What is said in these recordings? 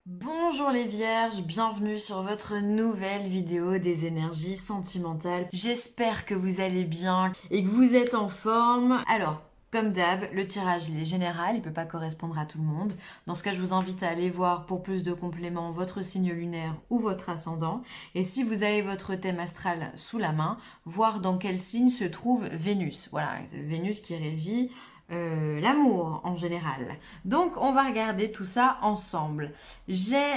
Bonjour les vierges, bienvenue sur votre nouvelle vidéo des énergies sentimentales. J'espère que vous allez bien et que vous êtes en forme. Alors, comme d'hab, le tirage il est général, il ne peut pas correspondre à tout le monde. Dans ce cas, je vous invite à aller voir pour plus de compléments votre signe lunaire ou votre ascendant. Et si vous avez votre thème astral sous la main, voir dans quel signe se trouve Vénus. Voilà, Vénus qui régit l'amour en général. Donc on va regarder tout ça ensemble. J'ai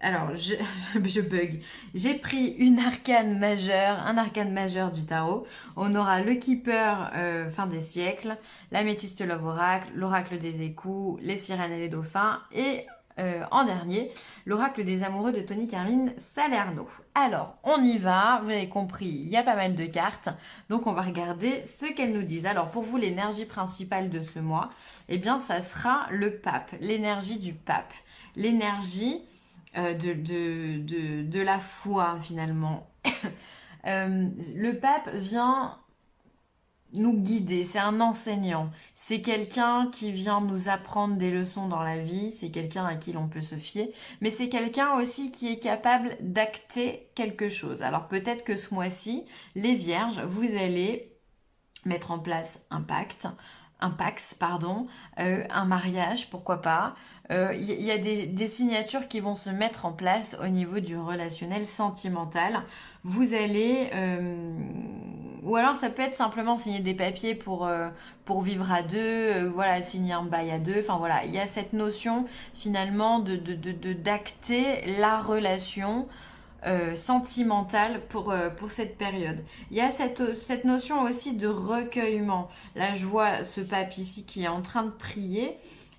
alors je bug. J'ai pris une arcane majeure, un arcane majeur du tarot. On aura le Keeper fin des siècles, l'améthyste Love Oracle, l'oracle des échous, les sirènes et les dauphins et en dernier, l'oracle des amoureux de Tony Carmine Salerno. Alors, on y va, vous avez compris, il y a pas mal de cartes, donc on va regarder ce qu'elles nous disent. Alors pour vous, l'énergie principale de ce mois, eh bien ça sera le pape, l'énergie du pape, l'énergie de la foi finalement. Le pape vient nous guider, c'est un enseignant, c'est quelqu'un qui vient nous apprendre des leçons dans la vie, c'est quelqu'un à qui l'on peut se fier, mais c'est quelqu'un aussi qui est capable d'acter quelque chose. Alors peut-être que ce mois-ci, les vierges, vous allez mettre en place un pax, pardon, un mariage, pourquoi pas. Y a des signatures qui vont se mettre en place au niveau du relationnel sentimental. Vous allez, ou alors ça peut être simplement signer des papiers pour vivre à deux, voilà, signer un bail à deux. Enfin voilà, il y a cette notion finalement d'acter la relation sentimentale pour cette période. Il y a cette notion aussi de recueillement. Là, je vois ce pape ici qui est en train de prier.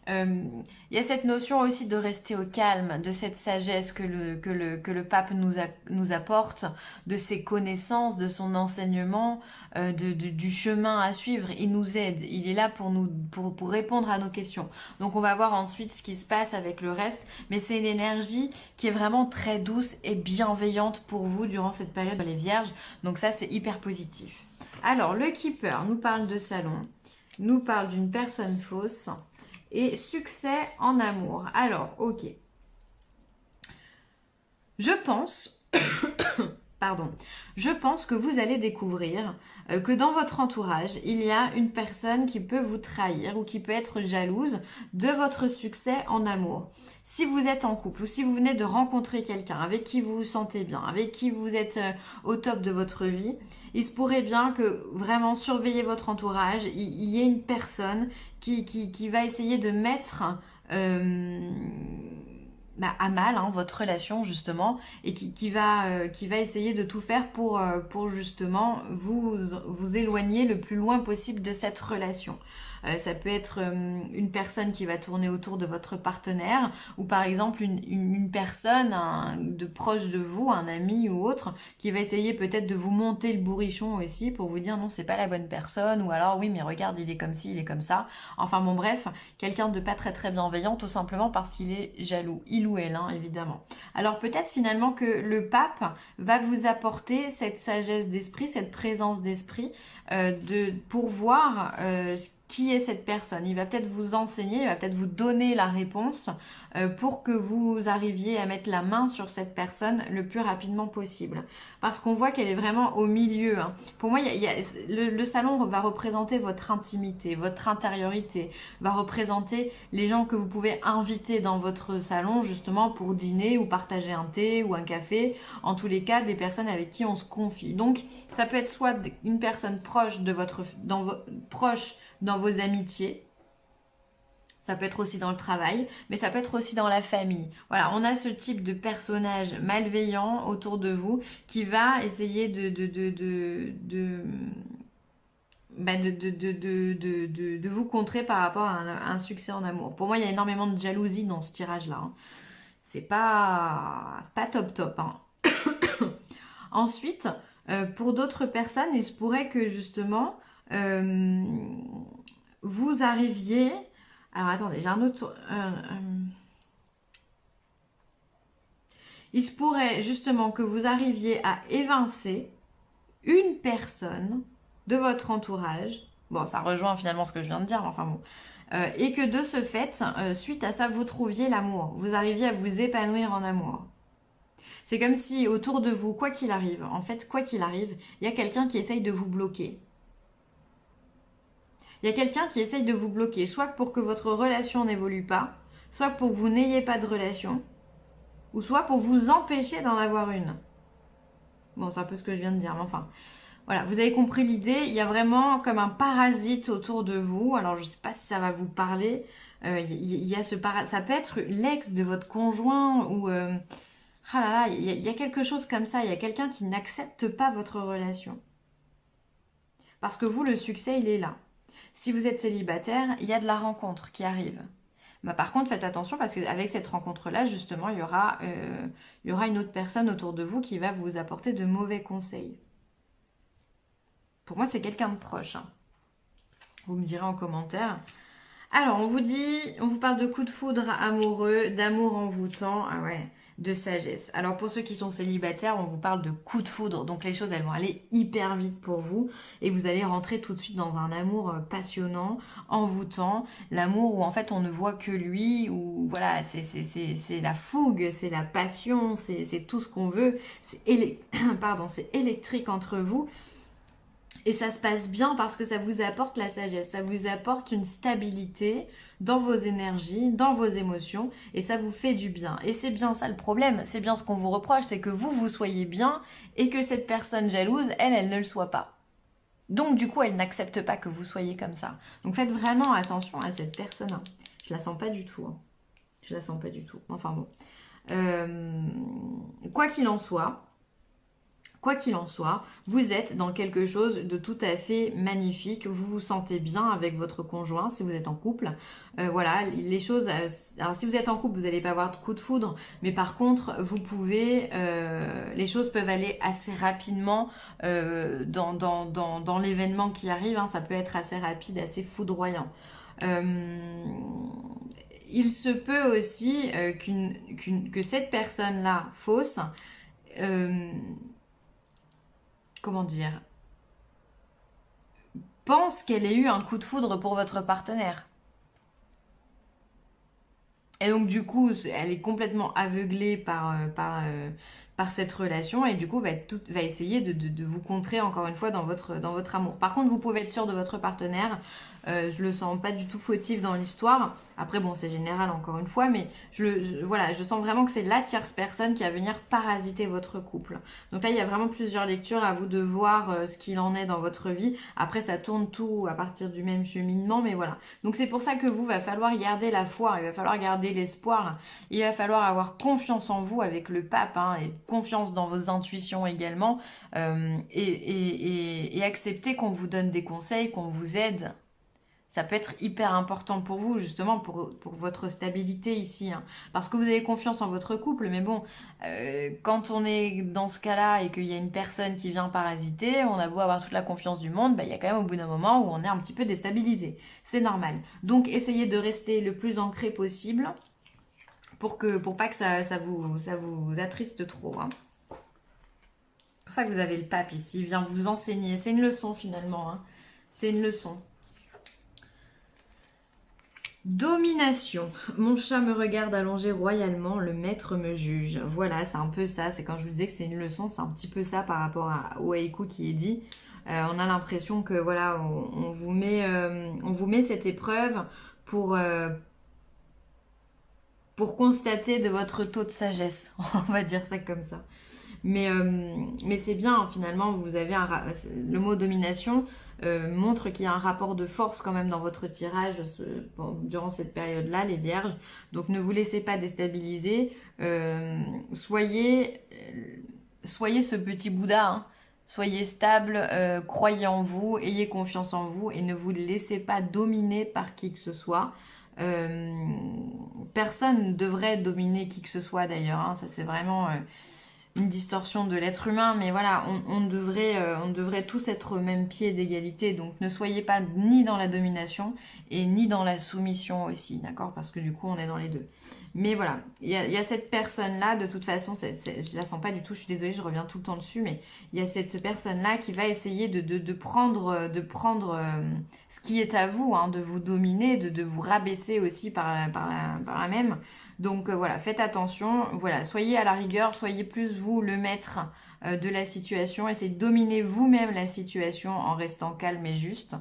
Il y a cette notion aussi de rester au calme, de cette sagesse que le pape nous apporte, de ses connaissances, de son enseignement, du chemin à suivre. Il nous aide, il est là pour répondre à nos questions. Donc on va voir ensuite ce qui se passe avec le reste, mais c'est une énergie qui est vraiment très douce et bienveillante pour vous durant cette période les vierges. Donc ça c'est hyper positif. Alors le Keeper nous parle de salon, nous parle d'une personne fausse et succès en amour. Alors, ok. Je pense, pardon, je pense que vous allez découvrir que dans votre entourage, il y a une personne qui peut vous trahir ou qui peut être jalouse de votre succès en amour. Si vous êtes en couple ou si vous venez de rencontrer quelqu'un avec qui vous vous sentez bien, avec qui vous êtes au top de votre vie, il se pourrait bien que vraiment surveillez votre entourage, il y ait une personne qui va essayer de mettre à mal votre relation justement et qui va essayer de tout faire pour justement vous éloigner le plus loin possible de cette relation. Ça peut être une personne qui va tourner autour de votre partenaire ou par exemple une personne de proche de vous, un ami ou autre, qui va essayer peut-être de vous monter le bourrichon aussi pour vous dire non c'est pas la bonne personne ou alors oui mais regarde il est comme ci, il est comme ça. Enfin bon bref, quelqu'un de pas très très bienveillant tout simplement parce qu'il est jaloux, il ou elle évidemment. Alors peut-être finalement que le pape va vous apporter cette sagesse d'esprit, cette présence d'esprit pour voir qui est cette personne. Il va peut-être vous enseigner, il va peut-être vous donner la réponse pour que vous arriviez à mettre la main sur cette personne le plus rapidement possible. Parce qu'on voit qu'elle est vraiment au milieu. Pour moi, le salon va représenter votre intimité, votre intériorité, va représenter les gens que vous pouvez inviter dans votre salon justement pour dîner ou partager un thé ou un café. En tous les cas, des personnes avec qui on se confie. Donc, ça peut être soit une personne proche dans vos amitiés. Ça peut être aussi dans le travail, mais ça peut être aussi dans la famille. Voilà, on a ce type de personnage malveillant autour de vous qui va essayer de vous contrer par rapport à un succès en amour. Pour moi, il y a énormément de jalousie dans ce tirage-là. C'est pas top. Ensuite, pour d'autres personnes, il se pourrait que justement vous arriviez. Alors attendez, j'ai un autre. Il se pourrait justement que vous arriviez à évincer une personne de votre entourage. Bon, ça rejoint finalement ce que je viens de dire, mais enfin bon. et que de ce fait, suite à ça, vous trouviez l'amour. Vous arriviez à vous épanouir en amour. C'est comme si autour de vous, quoi qu'il arrive, en fait, quoi qu'il arrive, il y a quelqu'un qui essaye de vous bloquer. Il y a quelqu'un qui essaye de vous bloquer, soit pour que votre relation n'évolue pas, soit pour que vous n'ayez pas de relation, ou soit pour vous empêcher d'en avoir une. Bon, c'est un peu ce que je viens de dire, mais enfin... Voilà, vous avez compris l'idée, il y a vraiment comme un parasite autour de vous. Alors, je ne sais pas si ça va vous parler. Il y a ce parasite, ça peut être l'ex de votre conjoint ou... ah là là, il y a quelque chose comme ça. Il y a quelqu'un qui n'accepte pas votre relation. Parce que vous, le succès, il est là. Si vous êtes célibataire, il y a de la rencontre qui arrive. Bah, par contre, faites attention parce qu'avec cette rencontre-là, justement, il y aura une autre personne autour de vous qui va vous apporter de mauvais conseils. Pour moi, c'est quelqu'un de proche. Hein. Vous me direz en commentaire. Alors, on vous parle de coup de foudre amoureux, d'amour envoûtant, ah ouais, de sagesse. Alors, pour ceux qui sont célibataires, on vous parle de coup de foudre. Donc, les choses, elles vont aller hyper vite pour vous. Et vous allez rentrer tout de suite dans un amour passionnant, envoûtant. L'amour où, en fait, on ne voit que lui. Où, voilà, c'est la fougue, c'est la passion, c'est tout ce qu'on veut. C'est électrique entre vous. Et ça se passe bien parce que ça vous apporte la sagesse, ça vous apporte une stabilité dans vos énergies, dans vos émotions, et ça vous fait du bien. Et c'est bien ça le problème, c'est bien ce qu'on vous reproche, c'est que vous soyez bien et que cette personne jalouse, elle ne le soit pas. Donc du coup, elle n'accepte pas que vous soyez comme ça. Donc faites vraiment attention à cette personne. Hein. Je la sens pas du tout. Hein. Je la sens pas du tout. Enfin bon. Quoi qu'il en soit, vous êtes dans quelque chose de tout à fait magnifique. Vous vous sentez bien avec votre conjoint si vous êtes en couple. Voilà, les choses... alors si vous êtes en couple, vous n'allez pas avoir de coup de foudre. Mais par contre, vous pouvez... les choses peuvent aller assez rapidement dans l'événement qui arrive. Hein, ça peut être assez rapide, assez foudroyant. Il se peut aussi que cette personne-là, fausse... comment dire, pense qu'elle ait eu un coup de foudre pour votre partenaire. Et donc du coup, elle est complètement aveuglée par cette relation et du coup va essayer de vous contrer encore une fois dans votre amour. Par contre, vous pouvez être sûr de votre partenaire. Je le sens pas du tout fautif dans l'histoire. Après, bon, c'est général encore une fois, mais voilà, je sens vraiment que c'est la tierce personne qui va venir parasiter votre couple. Donc là, il y a vraiment plusieurs lectures à vous de voir ce qu'il en est dans votre vie. Après, ça tourne tout à partir du même cheminement, mais voilà. Donc c'est pour ça que vous, va falloir garder la foi, il va falloir garder l'espoir, il va falloir avoir confiance en vous avec le pape, hein, et confiance dans vos intuitions également, et accepter qu'on vous donne des conseils, qu'on vous aide. Ça peut être hyper important pour vous, justement, pour votre stabilité ici. Hein. Parce que vous avez confiance en votre couple, mais bon, quand on est dans ce cas-là et qu'il y a une personne qui vient parasiter, on a beau avoir toute la confiance du monde, bah, il y a quand même au bout d'un moment où on est un petit peu déstabilisé. C'est normal. Donc, essayez de rester le plus ancré possible pour pas que ça vous attriste trop. Hein. C'est pour ça que vous avez le pape ici, il vient vous enseigner. C'est une leçon finalement. Hein. C'est une leçon. Domination. Mon chat me regarde allongé royalement, le maître me juge. Voilà, c'est un peu ça. C'est quand je vous disais que c'est une leçon, c'est un petit peu ça par rapport au haïku qui est dit. On a l'impression que voilà, on vous met cette épreuve pour constater de votre taux de sagesse. On va dire ça comme ça. Mais c'est bien, hein, finalement, vous avez le mot domination montre qu'il y a un rapport de force quand même dans votre tirage durant cette période-là, les vierges. Donc ne vous laissez pas déstabiliser. Soyez ce petit Bouddha, hein. Soyez stable, croyez en vous, ayez confiance en vous et ne vous laissez pas dominer par qui que ce soit. Personne ne devrait dominer qui que ce soit d'ailleurs, hein. Ça c'est vraiment... une distorsion de l'être humain, mais voilà, on devrait tous être au même pied d'égalité, donc ne soyez pas ni dans la domination et ni dans la soumission aussi, d'accord? Parce que du coup, on est dans les deux. Mais voilà, il y a cette personne-là, de toute façon, je la sens pas du tout, je suis désolée, je reviens tout le temps dessus, mais il y a cette personne-là qui va essayer de prendre, ce qui est à vous, hein, de vous dominer, de vous rabaisser aussi par la même. Donc voilà, faites attention, voilà, soyez à la rigueur, soyez plus vous le maître de la situation, essayez de dominer vous-même la situation en restant calme et juste,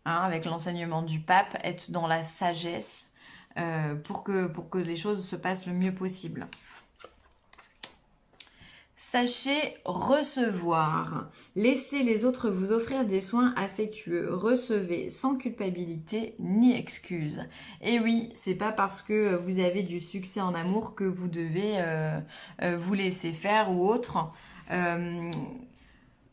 hein, avec l'enseignement du pape, être dans la sagesse pour que les choses se passent le mieux possible. Sachez recevoir. Laissez les autres vous offrir des soins affectueux. Recevez sans culpabilité ni excuse. Et oui, c'est pas parce que vous avez du succès en amour que vous devez vous laisser faire ou autre.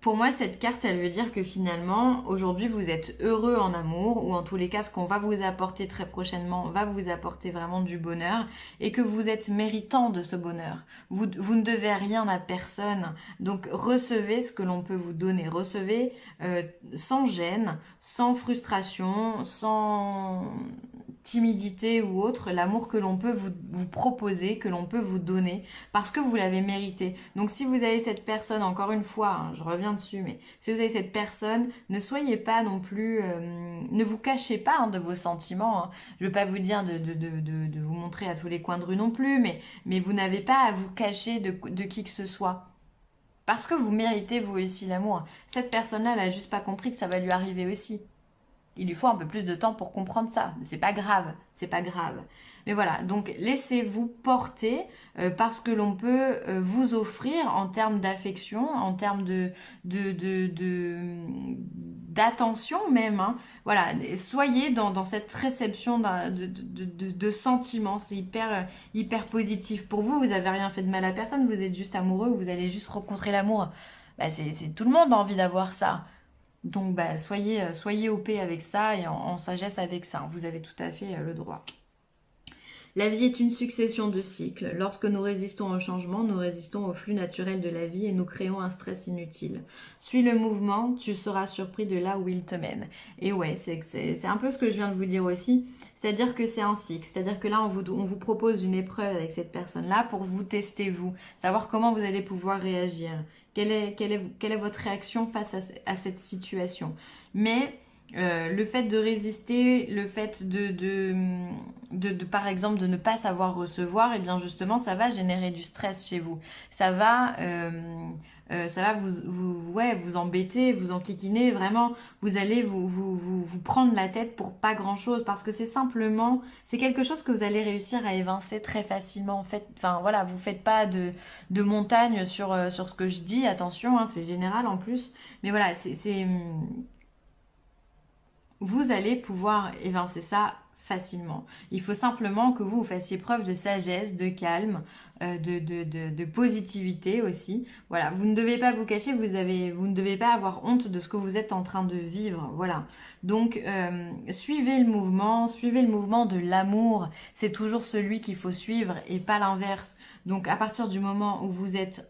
Pour moi, cette carte, elle veut dire que finalement, aujourd'hui, vous êtes heureux en amour, ou en tous les cas, ce qu'on va vous apporter très prochainement va vous apporter vraiment du bonheur, et que vous êtes méritant de ce bonheur. Vous ne devez rien à personne, donc recevez ce que l'on peut vous donner. Recevez sans gêne, sans frustration, sans timidité ou autre, l'amour que l'on peut vous proposer, que l'on peut vous donner, parce que vous l'avez mérité. Donc si vous avez cette personne, encore une fois, hein, je reviens dessus, mais si vous avez cette personne, ne soyez pas non plus, ne vous cachez pas hein, de vos sentiments. Hein. Je ne veux pas vous dire de vous montrer à tous les coins de rue non plus, mais vous n'avez pas à vous cacher de qui que ce soit. Parce que vous méritez vous aussi l'amour. Cette personne-là, elle n'a juste pas compris que ça va lui arriver aussi. Il lui faut un peu plus de temps pour comprendre ça. C'est pas grave, c'est pas grave. Mais voilà, donc laissez-vous porter par ce que l'on peut vous offrir en termes d'affection, en termes d'attention même. Hein. Voilà, soyez dans cette réception de sentiments. C'est hyper positif. Pour vous, vous n'avez rien fait de mal à personne, vous êtes juste amoureux, vous allez juste rencontrer l'amour. Bah, tout le monde a envie d'avoir ça. Donc, bah, soyez OP avec ça et en sagesse avec ça. Vous avez tout à fait le droit. La vie est une succession de cycles. Lorsque nous résistons au changement, nous résistons au flux naturel de la vie et nous créons un stress inutile. Suis le mouvement, tu seras surpris de là où il te mène. Et ouais, c'est un peu ce que je viens de vous dire aussi. C'est-à-dire que c'est un cycle. C'est-à-dire que là, on vous propose une épreuve avec cette personne-là pour vous tester, vous. Savoir comment vous allez pouvoir réagir. Quelle est votre réaction face à cette situation. Mais le fait de résister, le fait par exemple, de ne pas savoir recevoir, et bien justement, ça va générer du stress chez vous. Ça va vous embêter, vous enquiquiner. Vraiment, vous allez vous prendre la tête pour pas grand-chose parce que c'est quelque chose que vous allez réussir à évincer très facilement. En fait, enfin voilà, vous faites pas de montagne sur ce que je dis. Attention, hein, c'est général en plus. Mais voilà, vous allez pouvoir évincer ça facilement. Il faut simplement que vous fassiez preuve de sagesse, de calme, de positivité aussi. Voilà, vous ne devez pas vous cacher, vous ne devez pas avoir honte de ce que vous êtes en train de vivre. Voilà. Donc, suivez le mouvement de l'amour. C'est toujours celui qu'il faut suivre et pas l'inverse. Donc, à partir du moment où vous êtes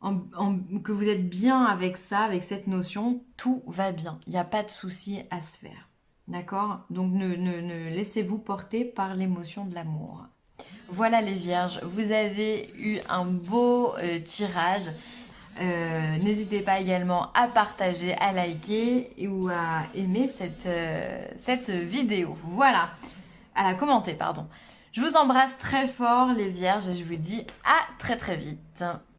que vous êtes bien avec ça, avec cette notion, tout va bien. Il n'y a pas de souci à se faire. D'accord? Donc ne laissez-vous porter par l'émotion de l'amour. Voilà les vierges, vous avez eu un beau tirage. N'hésitez pas également à partager, à liker ou à aimer cette vidéo. Voilà, à la commenter, pardon. Je vous embrasse très fort les vierges et je vous dis à très vite.